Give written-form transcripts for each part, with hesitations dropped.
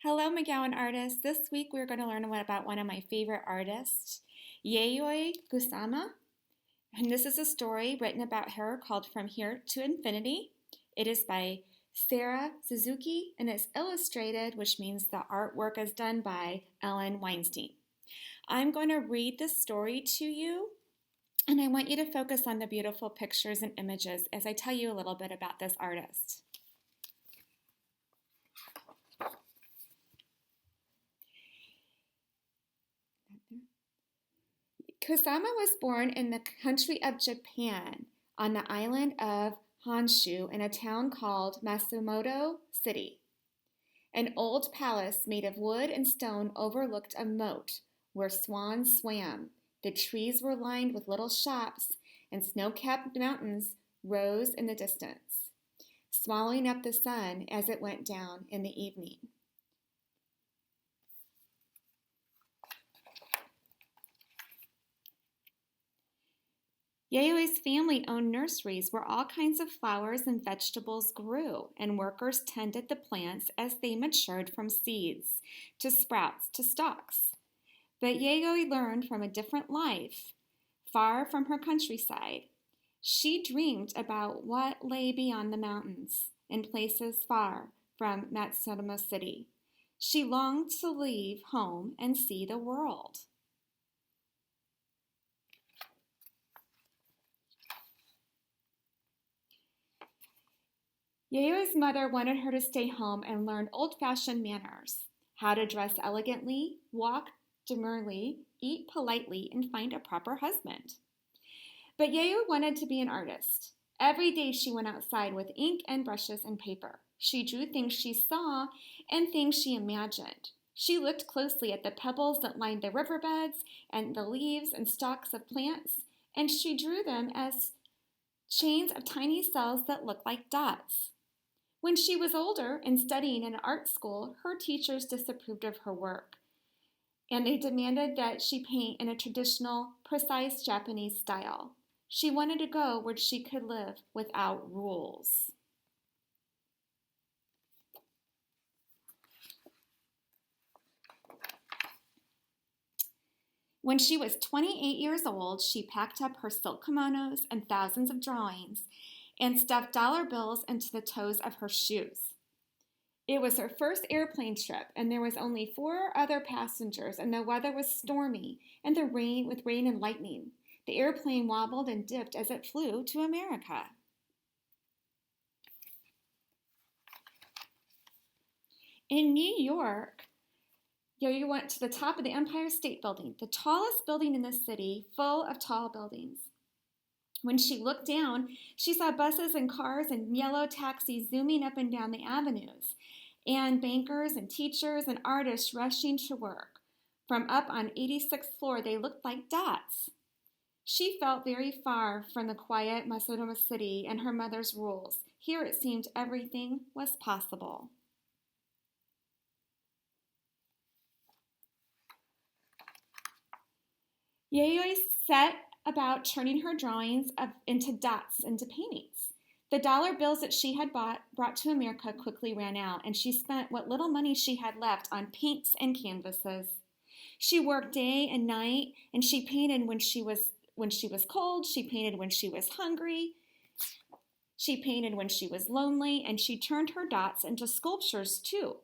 Hello, McGowan artists. This week we're going to learn about one of my favorite artists, Yayoi Kusama. And this is a story written about her called From Here to Infinity. It is by Sarah Suzuki and it's illustrated, which means the artwork is done by Ellen Weinstein. I'm going to read this story to you, and I want you to focus on the beautiful pictures and images as I tell you a little bit about this artist. Kusama was born in the country of Japan on the island of Honshu in a town called Matsumoto City. An old palace made of wood and stone overlooked a moat where swans swam. The trees were lined with little shops, and snow-capped mountains rose in the distance, swallowing up the sun as it went down in the evening. Yayoi's family owned nurseries where all kinds of flowers and vegetables grew, and workers tended the plants as they matured from seeds to sprouts to stalks. But Yayoi learned from a different life, far from her countryside. She dreamed about what lay beyond the mountains in places far from Matsumoto City. She longed to leave home and see the world. Yayoi's mother wanted her to stay home and learn old-fashioned manners, how to dress elegantly, walk demurely, eat politely, and find a proper husband. But Yayoi wanted to be an artist. Every day she went outside with ink and brushes and paper. She drew things she saw and things she imagined. She looked closely at the pebbles that lined the riverbeds and the leaves and stalks of plants, and she drew them as chains of tiny cells that looked like dots. When she was older and studying in art school, her teachers disapproved of her work, and they demanded that she paint in a traditional, precise Japanese style. She wanted to go where she could live without rules. When she was 28 years old, she packed up her silk kimonos and thousands of drawings and stuffed dollar bills into the toes of her shoes. It was her first airplane trip, and there was only 4 other passengers, and the weather was stormy, and with rain and lightning. The airplane wobbled and dipped as it flew to America. In New York, Yo-Yo went to the top of the Empire State Building, the tallest building in the city, full of tall buildings. When she looked down, she saw buses and cars and yellow taxis zooming up and down the avenues, and bankers and teachers and artists rushing to work. From up on 86th floor, they looked like dots. She felt very far from the quiet Matsumoto City and her mother's rules. Here it seemed everything was possible. Yayoi set about turning her drawings into dots into paintings. The dollar bills that she had brought to America quickly ran out, and she spent what little money she had left on paints and canvases. She worked day and night, and she painted when she was cold, she painted when she was hungry, she painted when she was lonely, and she turned her dots into sculptures too,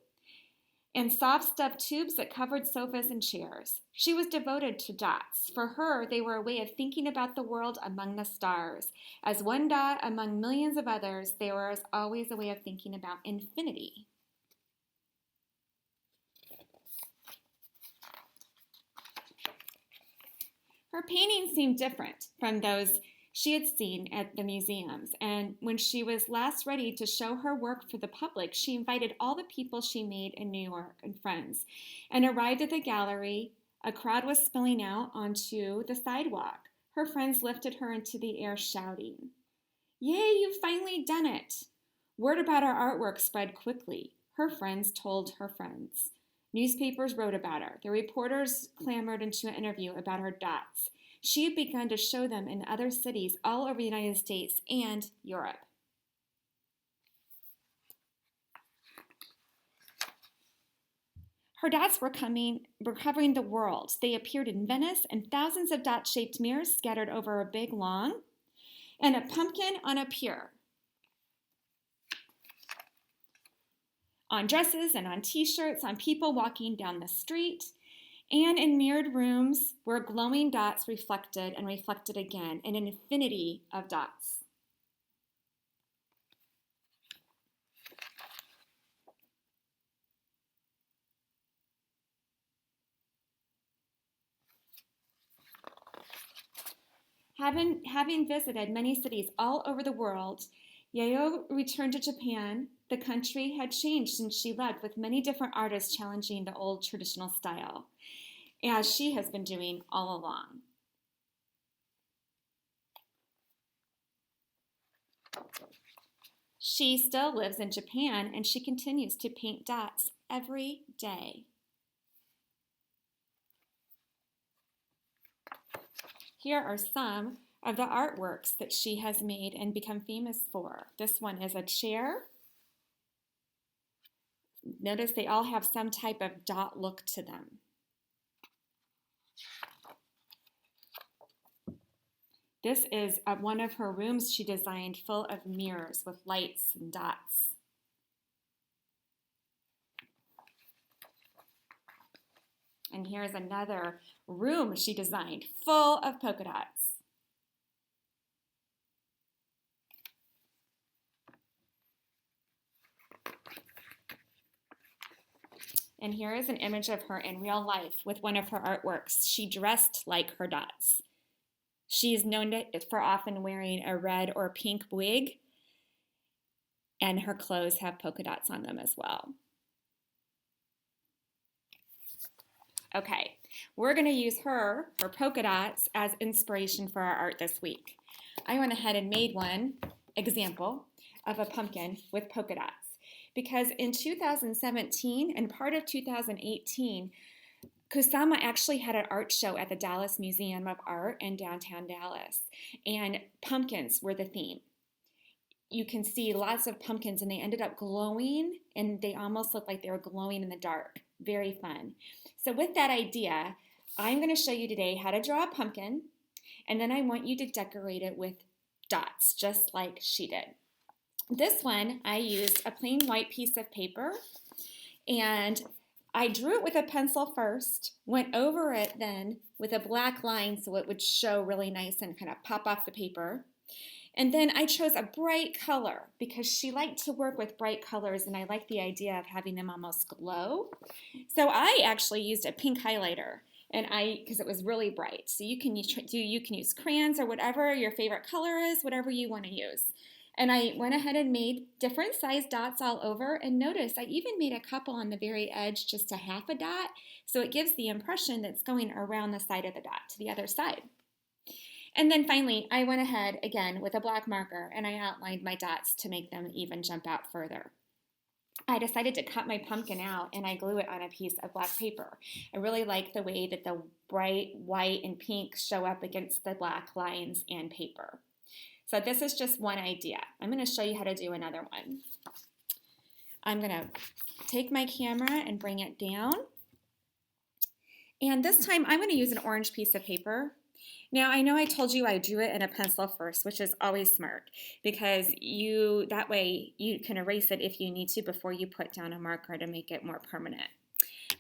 and soft stuffed tubes that covered sofas and chairs. She was devoted to dots. For her, they were a way of thinking about the world among the stars. As one dot among millions of others, they were always a way of thinking about infinity. Her paintings seemed different from those she had seen at the museums, and when she was last ready to show her work for the public, she invited all the people she made in New York and friends, and arrived at the gallery. A crowd was spilling out onto the sidewalk. Her friends lifted her into the air, shouting, "Yay, you've finally done it!" Word about our artwork spread quickly. Her friends told her friends. Newspapers wrote about her. The reporters clamored into an interview about her dots. She had begun to show them in other cities all over the United States and Europe. Her dots were covering the world. They appeared in Venice in thousands of dot-shaped mirrors scattered over a big lawn, and a pumpkin on a pier. On dresses and on t-shirts, on people walking down the street, and in mirrored rooms where glowing dots reflected and reflected again, an infinity of dots. Having visited many cities all over the world, Yayoi returned to Japan. The country had changed since she left, with many different artists challenging the old traditional style, as she has been doing all along. She still lives in Japan, and she continues to paint dots every day. Here are some of the artworks that she has made and become famous for. This one is a chair. Notice they all have some type of dot look to them. This is one of her rooms she designed, full of mirrors with lights and dots. And here's another room she designed, full of polka dots. And here is an image of her in real life with one of her artworks. She dressed like her dots. She is known for often wearing a red or pink wig, and her clothes have polka dots on them as well. Okay, we're going to use her polka dots as inspiration for our art this week. I went ahead and made one example of a pumpkin with polka dots because in 2017 and part of 2018, Kusama actually had an art show at the Dallas Museum of Art in downtown Dallas, and pumpkins were the theme. You can see lots of pumpkins, and they ended up glowing, and they almost looked like they were glowing in the dark. Very fun. So with that idea, I'm going to show you today how to draw a pumpkin, and then I want you to decorate it with dots, just like she did. This one, I used a plain white piece of paper, and I drew it with a pencil first, went over it then with a black line so it would show really nice and kind of pop off the paper. And then I chose a bright color because she liked to work with bright colors, and I like the idea of having them almost glow. So I actually used a pink highlighter, and because it was really bright. So you can use crayons or whatever your favorite color is, whatever you want to use. And I went ahead and made different size dots all over, and notice I even made a couple on the very edge, just a half a dot, so it gives the impression that it's going around the side of the dot to the other side. And then finally, I went ahead again with a black marker and I outlined my dots to make them even jump out further. I decided to cut my pumpkin out and I glue it on a piece of black paper. I really like the way that the bright white and pink show up against the black lines and paper. So this is just one idea. I'm going to show you how to do another one. I'm going to take my camera and bring it down. And this time I'm going to use an orange piece of paper. Now, I know I told you I drew it in a pencil first, which is always smart because that way you can erase it if you need to before you put down a marker to make it more permanent.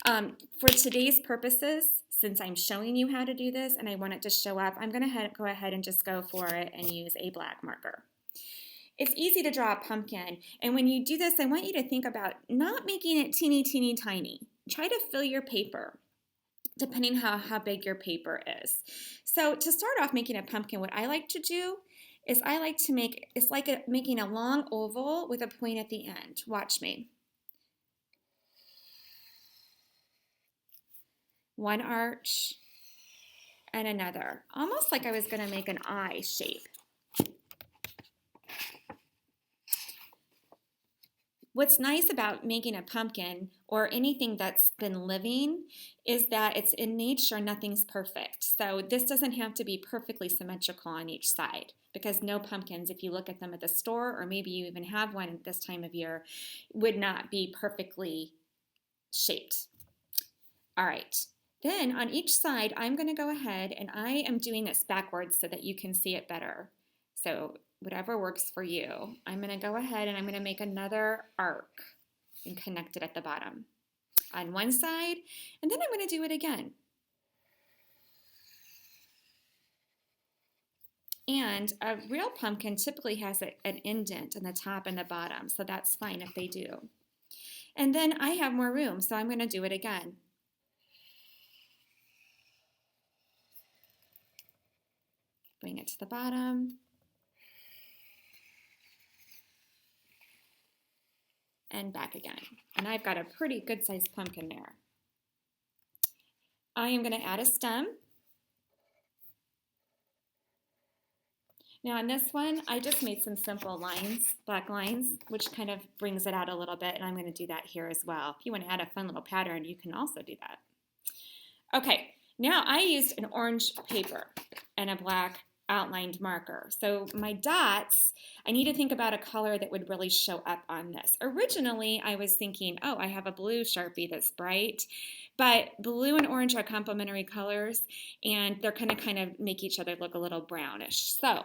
For today's purposes, since I'm showing you how to do this and I want it to show up, I'm going to go ahead and just go for it and use a black marker. It's easy to draw a pumpkin, and when you do this, I want you to think about not making it teeny, teeny, tiny. Try to fill your paper, depending how big your paper is. So to start off making a pumpkin, what I like to do is I like to it's like making a long oval with a point at the end. Watch me. One arch and another, almost like I was going to make an eye shape. What's nice about making a pumpkin or anything that's been living is that it's in nature, nothing's perfect. So this doesn't have to be perfectly symmetrical on each side because no pumpkins, if you look at them at the store or maybe you even have one at this time of year, would not be perfectly shaped. All right. Then on each side, I'm going to go ahead and I am doing this backwards so that you can see it better. So whatever works for you. I'm going to go ahead and I'm going to make another arc and connect it at the bottom on one side, and then I'm going to do it again. And a real pumpkin typically has an indent in the top and the bottom, so that's fine if they do. And then I have more room, so I'm going to do it again. Bring it to the bottom. And back again. And I've got a pretty good sized pumpkin there. I am going to add a stem. Now on this one, I just made some simple lines, black lines, which kind of brings it out a little bit, and I'm going to do that here as well. If you want to add a fun little pattern, you can also do that. Okay, now I used an orange paper and a black outlined marker. So my dots, I need to think about a color that would really show up on this. Originally, I was thinking, oh, I have a blue Sharpie that's bright, but blue and orange are complementary colors, and they're going to kind of make each other look a little brownish. So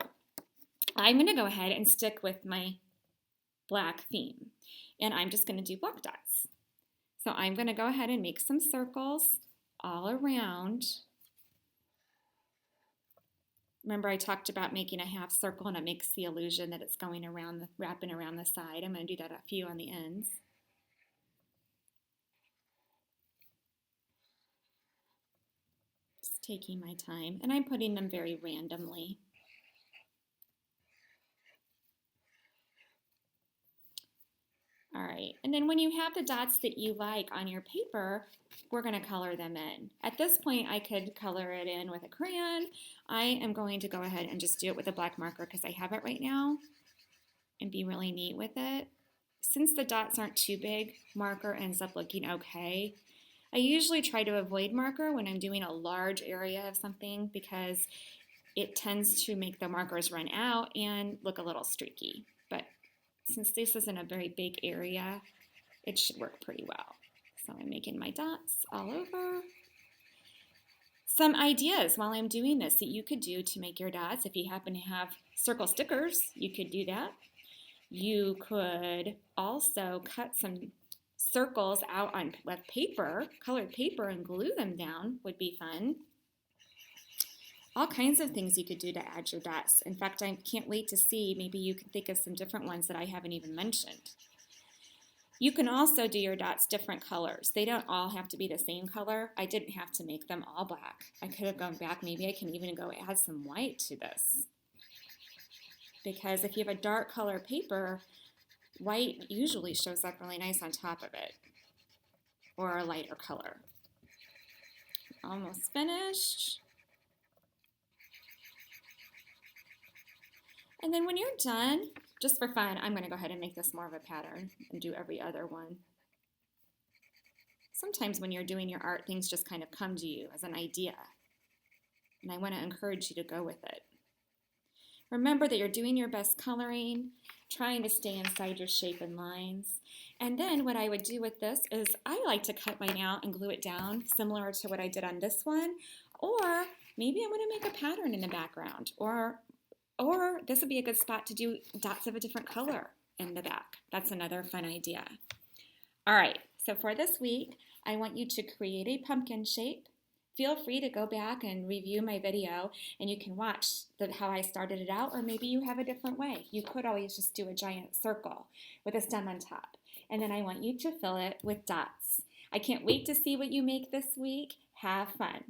I'm going to go ahead and stick with my black theme, and I'm just going to do black dots. So I'm going to go ahead and make some circles all around. Remember I talked about making a half circle, and it makes the illusion that it's going around, wrapping around the side. I'm going to do that a few on the ends. Just taking my time, and I'm putting them very randomly. All right, and then when you have the dots that you like on your paper, we're going to color them in. At this point, I could color it in with a crayon. I am going to go ahead and just do it with a black marker because I have it right now and be really neat with it. Since the dots aren't too big, marker ends up looking okay. I usually try to avoid marker when I'm doing a large area of something because it tends to make the markers run out and look a little streaky. But since this isn't a very big area, it should work pretty well. So I'm making my dots all over. Some ideas while I'm doing this that you could do to make your dots. If you happen to have circle stickers, you could do that. You could also cut some circles out on paper, colored paper, and glue them down would be fun. All kinds of things you could do to add your dots. In fact, I can't wait to see, maybe you can think of some different ones that I haven't even mentioned. You can also do your dots different colors. They don't all have to be the same color. I didn't have to make them all black. I could have gone back, maybe I can even go add some white to this. Because if you have a dark color paper, white usually shows up really nice on top of it, or a lighter color. Almost finished. And then when you're done, just for fun, I'm going to go ahead and make this more of a pattern and do every other one. Sometimes when you're doing your art, things just kind of come to you as an idea. And I want to encourage you to go with it. Remember that you're doing your best coloring, trying to stay inside your shape and lines. And then what I would do with this is I like to cut mine out and glue it down, similar to what I did on this one. Or maybe I want to make a pattern in the background, or this would be a good spot to do dots of a different color in the back. That's another fun idea. All right, so for this week, I want you to create a pumpkin shape. Feel free to go back and review my video, and you can watch how I started it out, or maybe you have a different way. You could always just do a giant circle with a stem on top. And then I want you to fill it with dots. I can't wait to see what you make this week. Have fun.